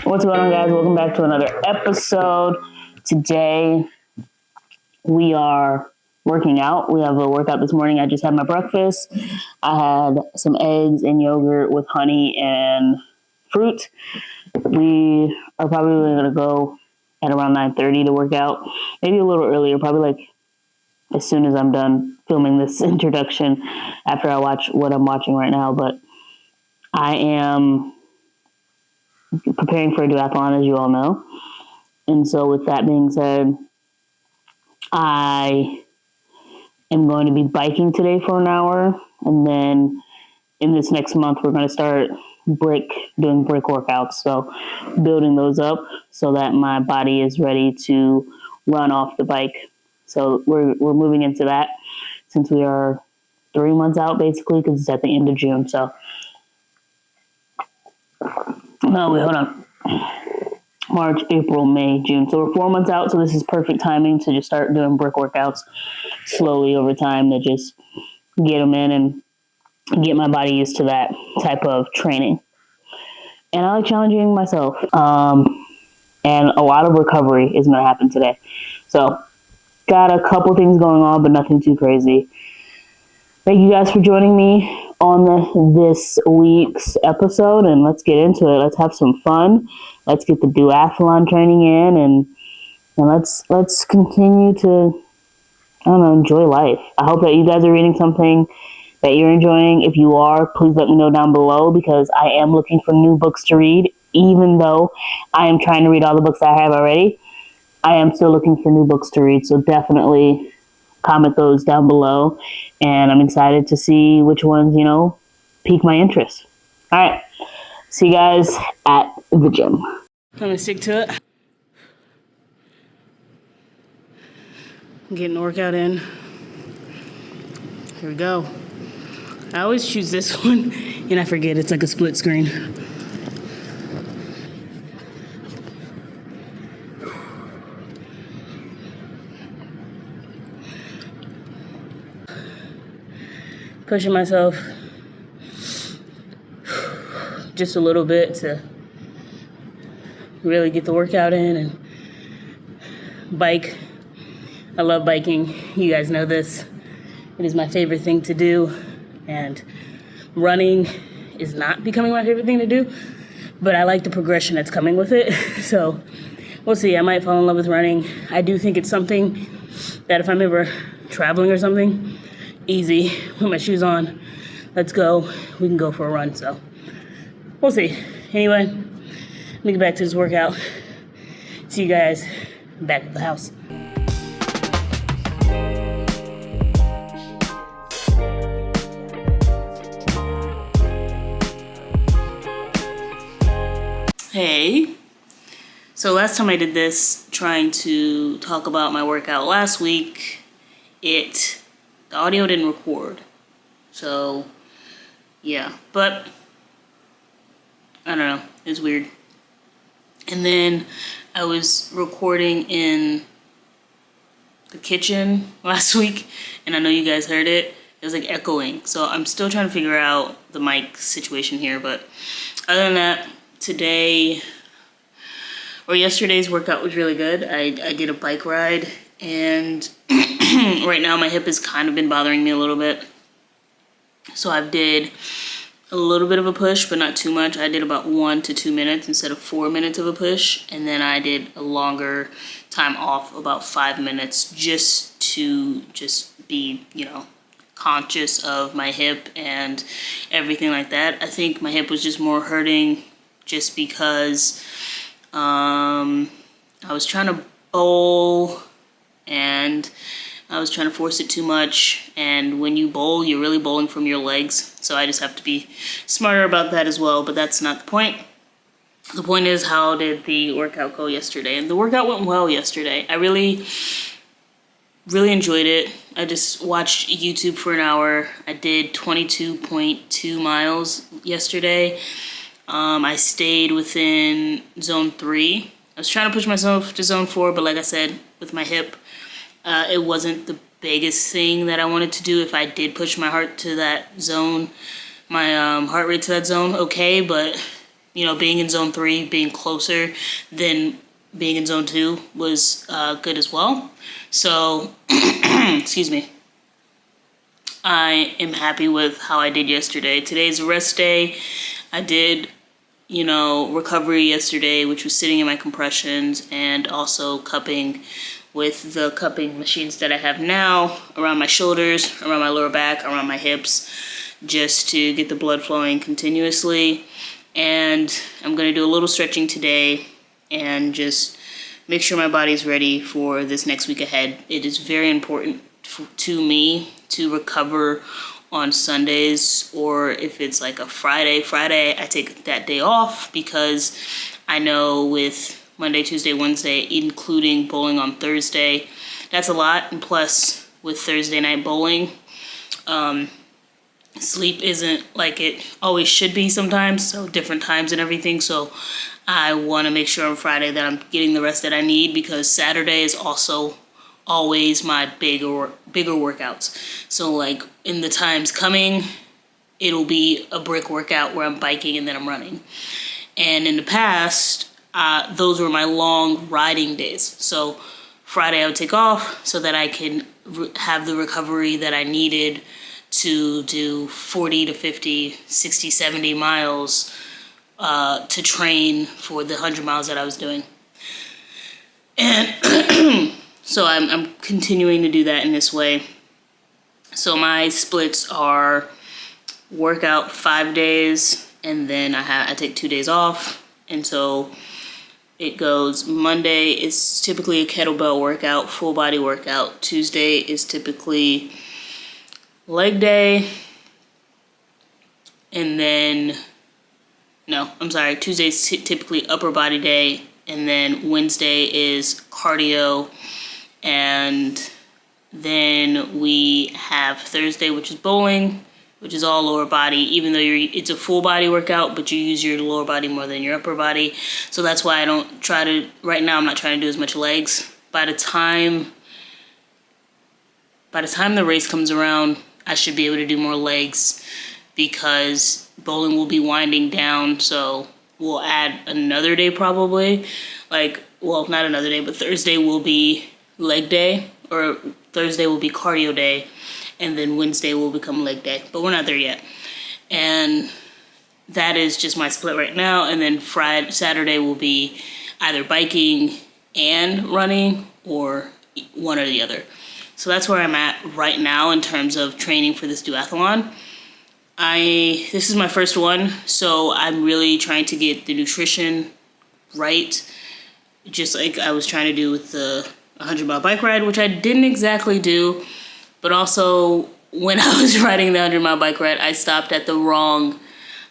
What's going on, guys? Welcome back to another episode. Today we are working out. We have a workout this morning. I just had my breakfast. I had some eggs and yogurt with honey and fruit. We are probably going to go at around 9:30 to work out. Maybe a little earlier, probably like as soon as I'm done filming this introduction after I watch what I'm watching right now. But I am preparing for a duathlon, as you all know. And so with that being said, I am going to be biking today for an hour. And then in this next month, we're going to start doing brick workouts. So building those up so that my body is ready to run off the bike. So we're moving into that since we are 3 months out, basically, because it's at the end of June. So, no, wait, hold on. March, April, May, June. So we're 4 months out. So this is perfect timing to just start doing brick workouts slowly over time to just get them in and get my body used to that type of training. And I like challenging myself. And a lot of recovery is going to happen today. So got a couple things going on, but nothing too crazy. Thank you guys for joining me on this week's episode, and let's get into it. Let's have some fun. Let's get the duathlon training in, and let's continue to, enjoy life. I hope that you guys are reading something that you're enjoying. If you are, please let me know down below, because I am looking for new books to read. Even though I am trying to read all the books I have already, I am still looking for new books to read. So definitely comment those down below, and I'm excited to see which ones, pique my interest. All right. See you guys at the gym. I'm going to stick to it. I'm getting a workout in. Here we go. I always choose this one, and I forget it's like a split screen. Pushing myself just a little bit to really get the workout in and bike. I love biking. You guys know this. It is my favorite thing to do, and running is not becoming my favorite thing to do, but I like the progression that's coming with it. So we'll see. I might fall in love with running. I do think it's something that if I'm ever traveling or something, easy, put my shoes on, let's go, we can go for a run. So we'll see. Anyway, let me get back to this workout. See you guys back at the house. Hey, so last time I did this, trying to talk about my workout last week, the audio didn't record. So, yeah. But, I don't know. It's weird. And then I was recording in the kitchen last week, and I know you guys heard it. It was like echoing. So I'm still trying to figure out the mic situation here. But other than that, yesterday's workout was really good. I did a bike ride, and right now my hip has kind of been bothering me a little bit. So I did a little bit of a push, but not too much. I did about 1 to 2 minutes instead of 4 minutes of a push. And then I did a longer time off, about 5 minutes, just to be, conscious of my hip and everything like that. I think my hip was just more hurting just because I was trying to bowl, and I was trying to force it too much, and when you bowl, you're really bowling from your legs, so I just have to be smarter about that as well, but that's not the point. The point is, how did the workout go yesterday? And the workout went well yesterday. I really enjoyed it. I just watched YouTube for an hour. I did 22.2 miles yesterday. I stayed within zone 3. I was trying to push myself to zone 4, but like I said, with my hip, it wasn't the biggest thing that I wanted to do. If I did push my heart to that zone, my heart rate to that zone, okay, but being in zone 3, being closer than being in zone 2 was good as well. So, excuse me. I am happy with how I did yesterday. Today's a rest day. I did, recovery yesterday, which was sitting in my compressions and also cupping with the cupping machines that I have now around my shoulders, around my lower back, around my hips, just to get the blood flowing continuously. And I'm going to do a little stretching today and just make sure my body's ready for this next week ahead. It is very important to me to recover on Sundays, or if it's like a Friday, I take that day off, because I know with Monday, Tuesday, Wednesday, including bowling on Thursday, that's a lot. And plus with Thursday night bowling, sleep isn't like it always should be sometimes, so different times and everything. So I want to make sure on Friday that I'm getting the rest that I need, because Saturday is also always my bigger workouts. So like in the times coming, it'll be a brick workout where I'm biking and then I'm running. And in the past, those were my long riding days. So Friday I would take off so that I can have the recovery that I needed to do 40 to 50, 60, 70 miles to train for the 100 miles that I was doing. And so I'm continuing to do that in this way. So my splits are workout 5 days, and then I take 2 days off. And so it goes, Monday is typically a kettlebell workout, full body workout. Tuesday is typically leg day. And then, Tuesday's typically upper body day. And then Wednesday is cardio. And then we have Thursday, which is bowling, which is all lower body, even though it's a full body workout, but you use your lower body more than your upper body. So that's why right now I'm not trying to do as much legs. By the time the race comes around, I should be able to do more legs, because bowling will be winding down. So we'll add another day probably. Not another day, but Thursday will be leg day, or Thursday will be cardio day, and then Wednesday will become leg day, but we're not there yet. And that is just my split right now. And then Saturday will be either biking and running, or one or the other. So that's where I'm at right now in terms of training for this duathlon. This is my first one, so I'm really trying to get the nutrition right, just like I was trying to do with the 100-mile bike ride, which I didn't exactly do. But also, when I was riding the 100-mile bike ride, I stopped at the wrong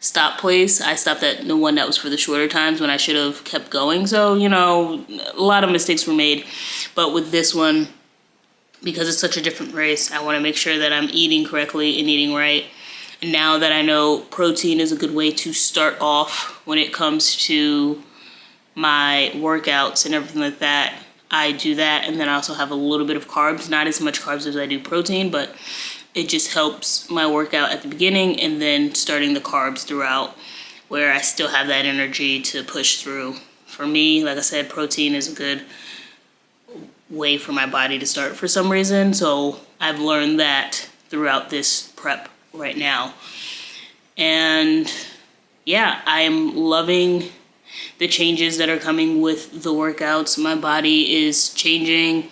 stop place. I stopped at the one that was for the shorter times when I should have kept going. So, a lot of mistakes were made. But with this one, because it's such a different race, I want to make sure that I'm eating correctly and eating right. And now that I know protein is a good way to start off when it comes to my workouts and everything like that, I do that. And then I also have a little bit of carbs, not as much carbs as I do protein, but it just helps my workout at the beginning and then starting the carbs throughout, where I still have that energy to push through. For me, like I said, protein is a good way for my body to start for some reason. So I've learned that throughout this prep right now. And yeah, I'm loving the changes that are coming with the workouts. My body is changing,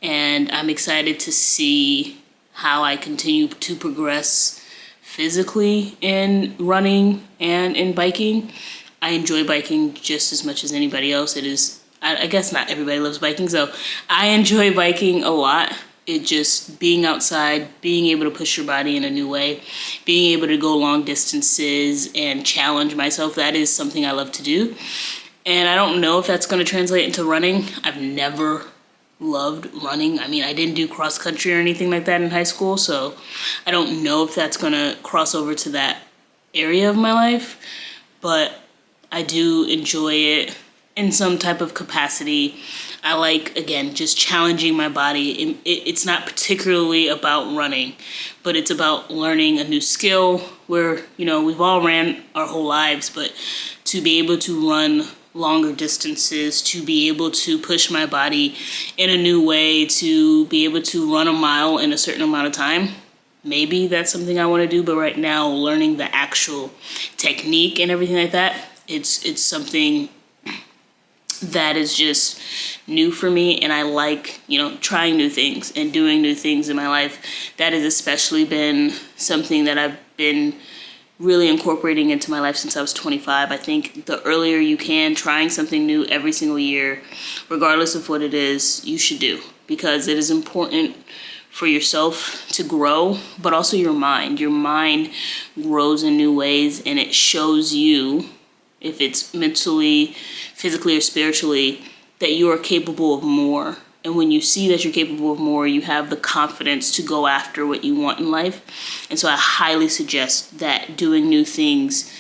and I'm excited to see how I continue to progress physically in running and in biking. I enjoy biking just as much as anybody else. It is, I guess not everybody loves biking, so I enjoy biking a lot. It just being outside, being able to push your body in a new way, being able to go long distances and challenge myself, that is something I love to do. And I don't know if that's going to translate into running. I've never loved running. I mean, I didn't do cross country or anything like that in high school, so I don't know if that's going to cross over to that area of my life, but I do enjoy it in some type of capacity. I like, again, just challenging my body. It's not particularly about running, but it's about learning a new skill where, we've all ran our whole lives, but to be able to run longer distances, to be able to push my body in a new way, to be able to run a mile in a certain amount of time. Maybe that's something I want to do, but right now, learning the actual technique and everything like that, it's something that is just new for me, and I like, trying new things and doing new things in my life. That has especially been something that I've been really incorporating into my life since I was 25. I think the earlier you can, trying something new every single year, regardless of what it is, you should do, because it is important for yourself to grow, but also your mind. Your mind grows in new ways, and it shows you, if it's mentally, physically, or spiritually, that you are capable of more. And when you see that you're capable of more, you have the confidence to go after what you want in life. And so I highly suggest that doing new things,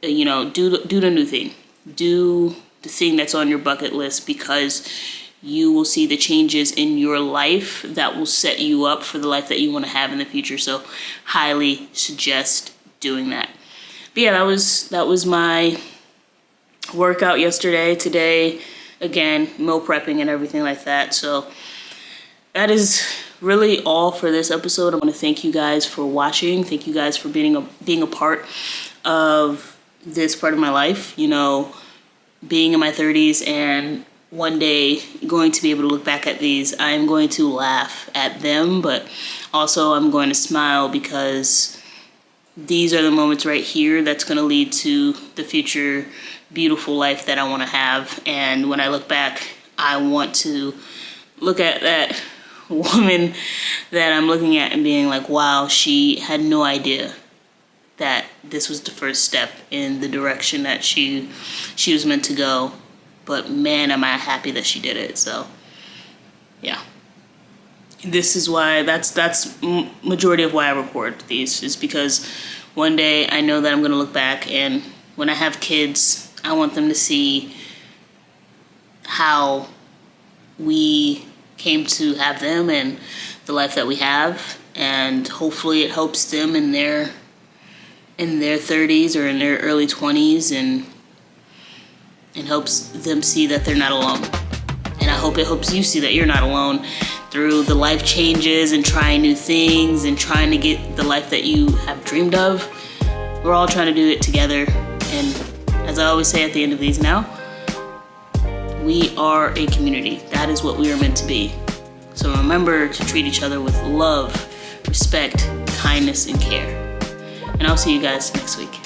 do the new thing. Do the thing that's on your bucket list, because you will see the changes in your life that will set you up for the life that you want to have in the future. So highly suggest doing that. But yeah, that was my workout yesterday. Today, again, meal prepping and everything like that. So that is really all for this episode. I want to thank you guys for watching. Thank you guys for being a part of this part of my life. Being in my 30s and one day going to be able to look back at these, I'm going to laugh at them, but also I'm going to smile, because these are the moments right here that's going to lead to the future beautiful life that I want to have. And when I look back, I want to look at that woman that I'm looking at and being like, wow, she had no idea that this was the first step in the direction that she was meant to go. But man, am I happy that she did it. So yeah, this is why that's majority of why I record these, is because one day I know that I'm going to look back, and when I have kids, I want them to see how we came to have them and the life that we have, and hopefully it helps them in their 30s or in their early 20s, and helps them see that they're not alone. And I hope it helps you see that you're not alone through the life changes and trying new things and trying to get the life that you have dreamed of. We're all trying to do it together. And as I always say at the end of these now, we are a community. That is what we are meant to be. So remember to treat each other with love, respect, kindness, and care. And I'll see you guys next week.